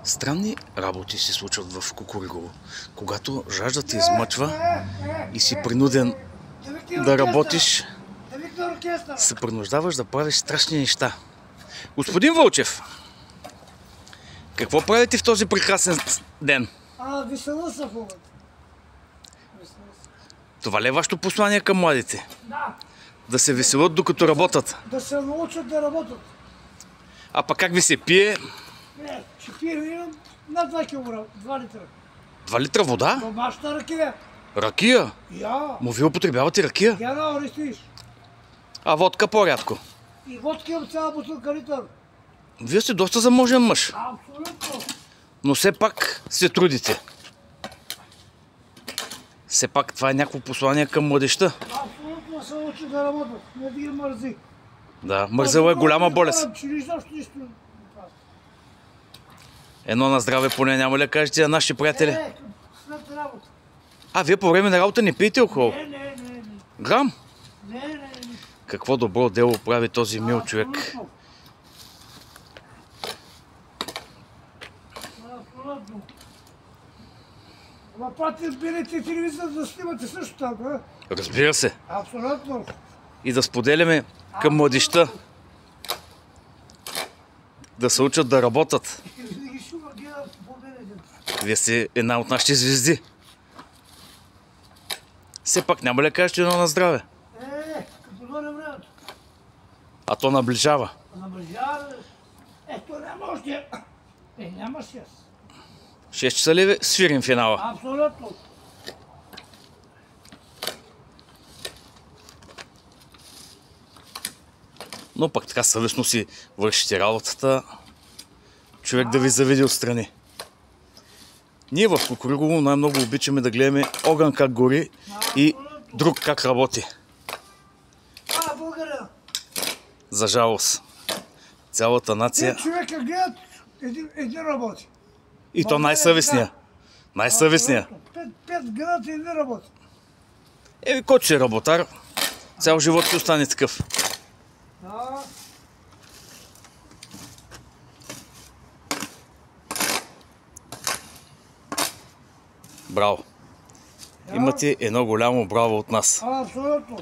Странни работи се случват в Кукуригово, когато жажда те измъчва и си принуден да работиш, се принуждаваш да правиш страшни неща. Господин Вълчев, какво правите в този прекрасен ден? Весела са в момента. Това ли е вашето послание към младите? Да. Да се веселят докато работят? Да се научат да работят. А пък как ви се пие? Ще пием на 2 кг, 2 литра. 2 литра вода? Домашна ракия. Ракия? Я. Му вие употребявате ракия? Я на стоиш. А водка по-рядко? И водка имам цяла бутилка литър. Вие сте доста заможен мъж. Абсолютно. Но все пак се трудите. Все пак това е някакво послание към младежта. Абсолютно се учи да работят. Не да ги мързи. Да, мързела е голяма болест. Нищо. Едно на здраве поне няма ли да кажете на нашите приятели? След работа. А, вие по време на работа не пиете алкохол? Не. Грам? Не. Какво добро дело прави този мил човек. Абсолютно. Лапати берете телевизор да снимате също така. Разбира се. Абсолютно. И да споделяме към младежта. Да се учат да работят. Вие сте една от нашите звезди. Все пак няма ли да кажете едно на здраве? Като дойде времето. А то наближава. Наближава. Ето няма още. Няма 6. 6 часа ли свирим финала? Абсолютно. Но пък така съвестно си вършите работата, човек да ви завиди отстрани. Ние в Кукуригово най-много обичаме да гледаме огън как гори и друг как работи. България. За жалост. Цялата нация. 5 човека гледат, един работи. И то най-съвестния. Най-съвестния. 5 гледат и един работи. Който си е работар, цял живот ще остане такъв. Браво! Имате едно голямо браво от нас. Абсолютно.